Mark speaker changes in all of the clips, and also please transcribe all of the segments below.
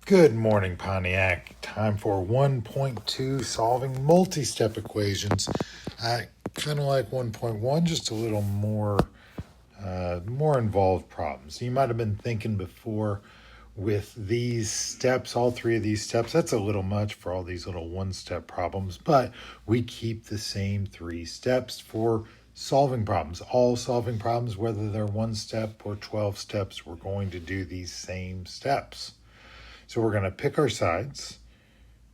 Speaker 1: Good morning, Pontiac. Time for 1.2 solving multi-step equations. Kind of like 1.1, just a little more involved problems. You might have been thinking before with these steps, all three of these steps, that's a little much for all these little one-step problems, but we keep the same three steps for solving problems. All solving problems, whether they're one step or 12 steps, we're going to do these same steps. So we're going to pick our sides.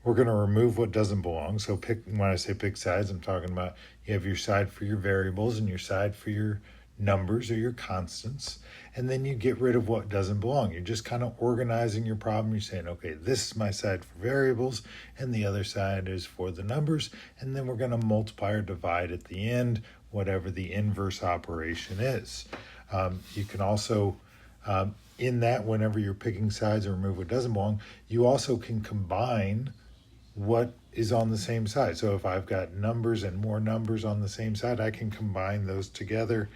Speaker 1: We're going to remove what doesn't belong. So when I say pick sides, I'm talking about you have your side for your variables and your side for your numbers or your constants. And then you get rid of what doesn't belong. You're just kind of organizing your problem. You're saying, okay, this is my side for variables and the other side is for the numbers. And then we're going to multiply or divide at the end, whatever the inverse operation is. You can also in that, whenever you're picking sides or remove what doesn't belong, you also can combine what is on the same side. So if I've got numbers and more numbers on the same side, I can combine those together,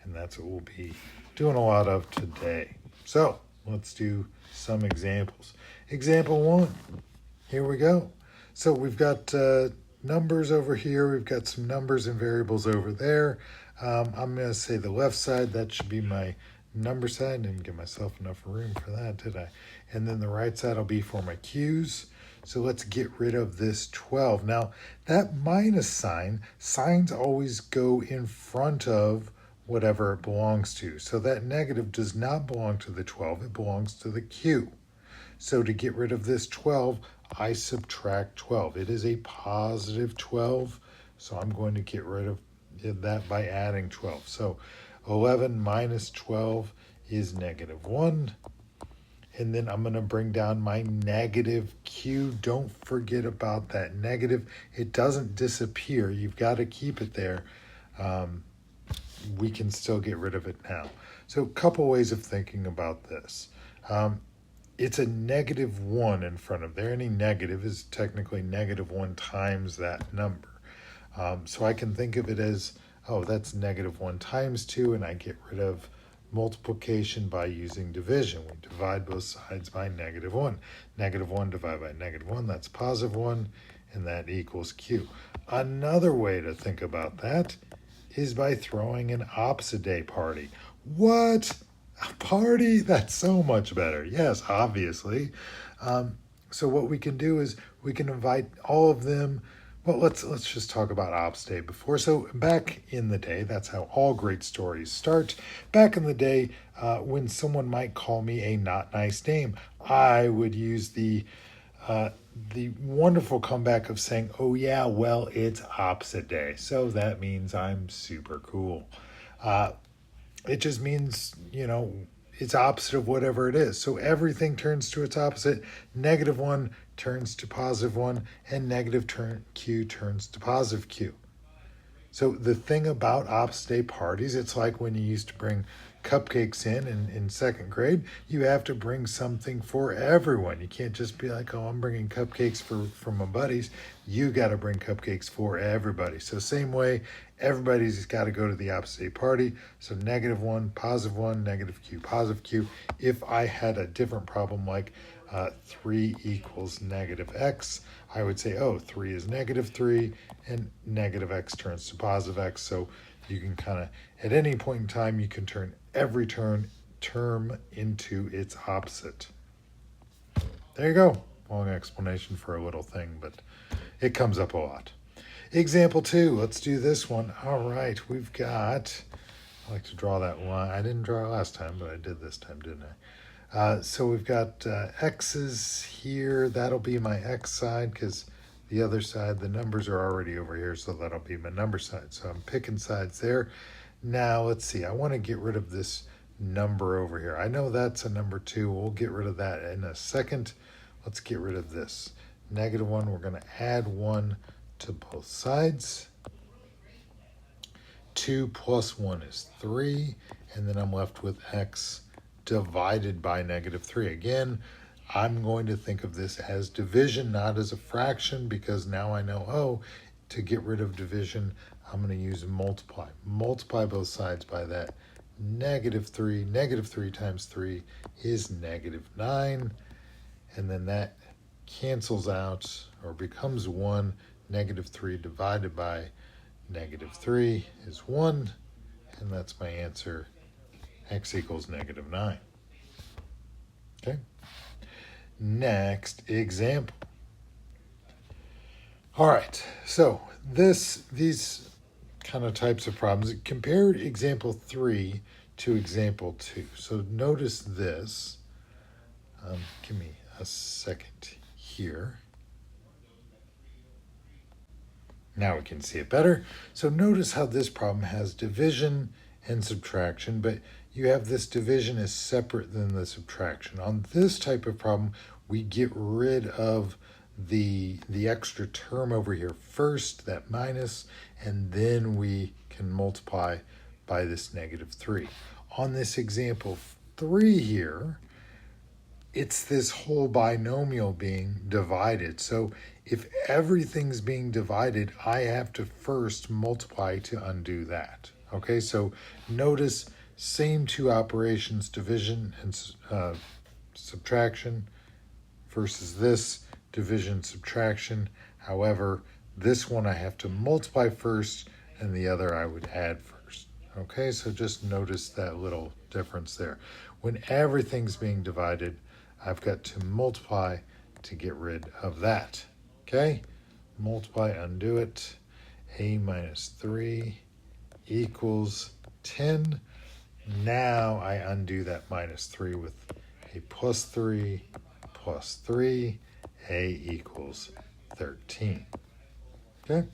Speaker 1: and that's what we'll be doing a lot of today. So let's do some examples. Example 1, here we go. So we've got numbers over here. We've got some numbers and variables over there. I'm going to say the left side, that should be my number side. Didn't give myself enough room for that, did I? And then the right side will be for my q's. So let's get rid of this 12. Now, that minus sign, signs always go in front of whatever it belongs to. So that negative does not belong to the 12. It belongs to the q. So to get rid of this 12, I subtract 12. It is a positive 12. So I'm going to get rid of that by adding 12. So 11 minus 12 is negative 1. And then I'm going to bring down my negative q. Don't forget about that negative. It doesn't disappear. You've got to keep it there. We can still get rid of it now. So a couple ways of thinking about this. It's a negative 1 in front of there. Any negative is technically negative 1 times that number. So I can think of it as, oh, that's negative 1 times 2, and I get rid of multiplication by using division. We divide both sides by negative 1. Negative 1 divided by negative 1, that's positive 1, and that equals q. Another way to think about that is by throwing an opposite day party. What? A party? That's so much better. Yes, obviously. So what we can do is we can invite all of them. Well, let's just talk about opposite day before. So back in the day, that's how all great stories start. Back in the day, when someone might call me a not nice name, I would use the wonderful comeback of saying, oh yeah, well, it's opposite day. So that means I'm super cool. It just means, it's opposite of whatever it is. So everything turns to its opposite. Negative 1 turns to positive 1, and negative q turns to positive q. So the thing about opposite day parties, it's like when you used to bring cupcakes in second grade. You have to bring something for everyone. You can't just be like, oh, I'm bringing cupcakes for my buddies. You got to bring cupcakes for everybody. So same way, everybody's got to go to the opposite day party. So negative 1, positive 1, negative q, positive q. If I had a different problem like 3 equals negative x, I would say, oh, 3 is negative 3, and negative x turns to positive x. So you can kind of, at any point in time, you can turn every term into its opposite. There you go. Long explanation for a little thing, but it comes up a lot. Example 2, let's do this one. All right, we've got, I like to draw that line. I didn't draw it last time, but I did this time, didn't I? So we've got x's here. That'll be my x side because the other side, the numbers are already over here, so that'll be my number side. So I'm picking sides there. Now, let's see. I want to get rid of this number over here. I know that's a number 2. We'll get rid of that in a second. Let's get rid of this. Negative 1, we're going to add 1 to both sides. 2 plus 1 is 3, and then I'm left with x divided by negative 3. Again, I'm going to think of this as division, not as a fraction, because now I know, oh, to get rid of division, I'm going to use multiply. Multiply both sides by that negative 3. Negative 3 times 3 is negative 9. and then that cancels out or becomes 1. Negative 3 divided by negative 3 is 1, and that's my answer. X equals negative 9. Okay. Next example. All right, so these kind of types of problems, compare example 3 to example 2. So notice this. Give me a second here. Now we can see it better. So notice how this problem has division and subtraction, but you have this division is separate than the subtraction. On this type of problem, we get rid of the extra term over here first, that minus, and then we can multiply by this negative 3. On this example 3 here, it's this whole binomial being divided. So if everything's being divided, I have to first multiply to undo that. Okay, so notice same two operations, division and subtraction versus this, division, subtraction. However, this one I have to multiply first and the other I would add first. Okay, so just notice that little difference there. When everything's being divided, I've got to multiply to get rid of that. Okay, multiply, undo it. A minus 3 equals 10. Now I undo that minus 3 with a plus 3 plus 3. A equals 13. Okay.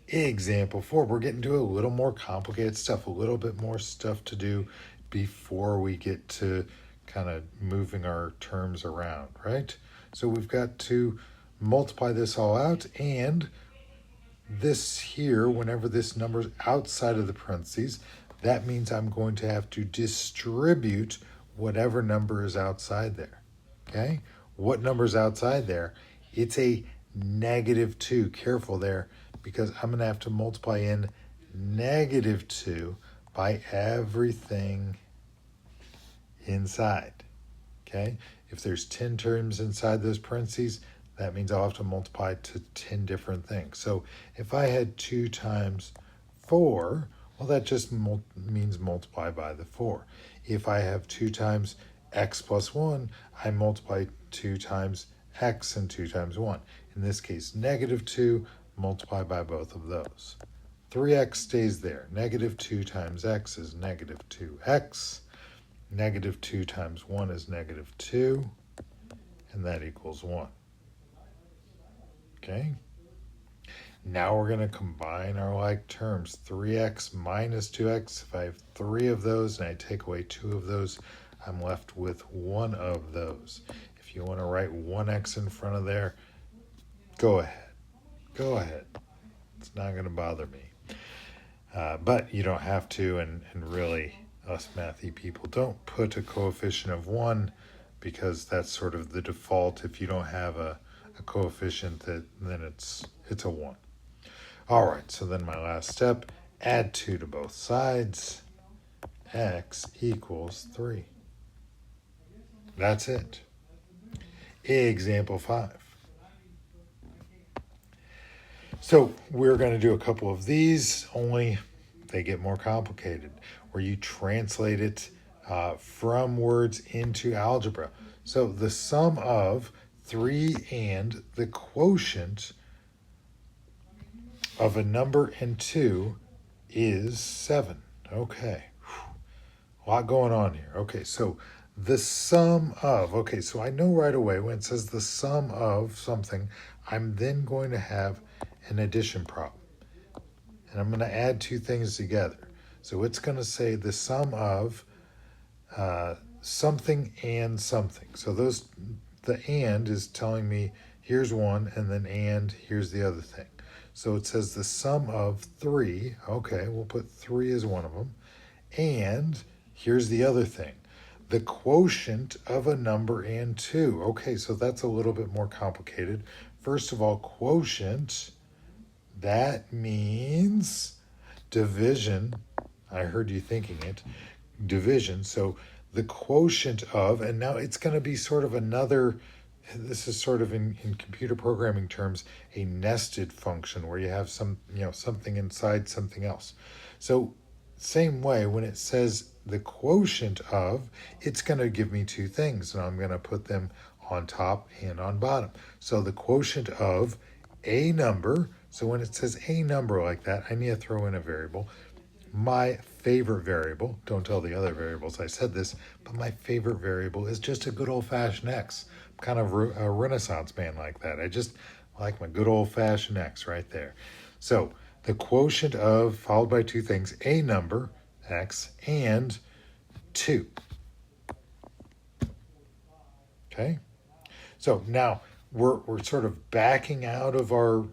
Speaker 1: Example 4. We're getting to a little more complicated stuff, a little bit more stuff to do before we get to kind of moving our terms around, right? So we've got to multiply this all out, and this here, whenever this number's outside of the parentheses, that means I'm going to have to distribute whatever number is outside there, okay? What number's outside there? It's a negative 2. Careful there, because I'm going to have to multiply in negative 2 by everything inside, okay? If there's 10 terms inside those parentheses, that means I'll have to multiply to 10 different things. So if I had 2 times 4, well, that just means multiply by the 4. If I have 2 times x plus 1, I multiply 2 times x and 2 times 1. In this case, negative 2, multiply by both of those. 3x stays there. Negative 2 times x is negative 2x. Negative 2 times 1 is negative 2, and that equals 1. Okay? Now we're going to combine our like terms. 3x minus 2x. If I have 3 of those and I take away 2 of those, I'm left with 1 of those. If you want to write 1x in front of there, go ahead. Go ahead. It's not going to bother me. But you don't have to, and really, us mathy people don't put a coefficient of 1 because that's sort of the default. If you don't have a coefficient, then it's a 1. All right, so then my last step, add 2 to both sides. X equals 3. That's it. Example 5. So we're going to do a couple of these, only they get more complicated, where you translate it from words into algebra. So the sum of 3 and the quotient of a number and 2 is 7. Okay. A lot going on here. Okay, so the sum of, okay, so I know right away when it says the sum of something, I'm then going to have an addition problem. And I'm going to add 2 things together. So it's going to say the sum of something and something. So the and is telling me here's one, and then and here's the other thing. So it says the sum of 3. Okay, we'll put 3 as one of them. And here's the other thing. The quotient of a number and 2. Okay, so that's a little bit more complicated. First of all, quotient, that means division. I heard you thinking it. Division. So the quotient of, and now it's going to be sort of another, this is sort of in computer programming terms, a nested function where you have something inside something else. So same way, when it says the quotient of, it's going to give me two things, and I'm going to put them on top and on bottom. So the quotient of a number, so when it says a number like that, I need to throw in a variable. My favorite variable, don't tell the other variables I said this, but my favorite variable is just a good old-fashioned x. I'm kind of a Renaissance man like that. I just like my good old-fashioned x right there. So the quotient of, followed by two things, a number, x, and 2. Okay? So now we're sort of backing out of our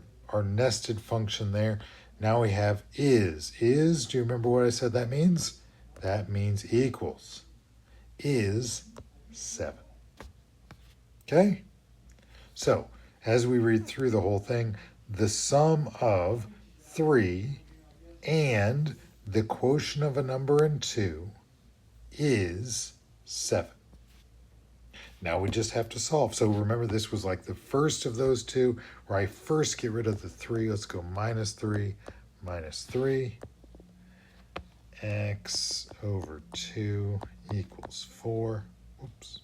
Speaker 1: nested function there. Now we have is. Is, do you remember what I said that means? That means equals. Is 7. Okay? So, as we read through the whole thing, the sum of 3 and the quotient of a number and 2 is 7. Now we just have to solve. So remember, this was like the first of those two, where I first get rid of the 3. Let's go minus 3, x over 2 equals 4. Oops.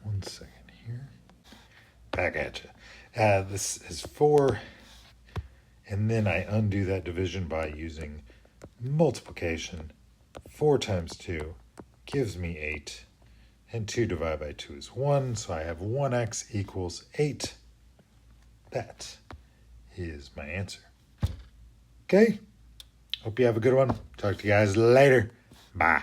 Speaker 1: One second here. Back at you. This is 4. And then I undo that division by using multiplication. 4 times 2 gives me 8. And 2 divided by 2 is 1. So I have 1x equals 8. That is my answer. Okay? Hope you have a good one. Talk to you guys later. Bye.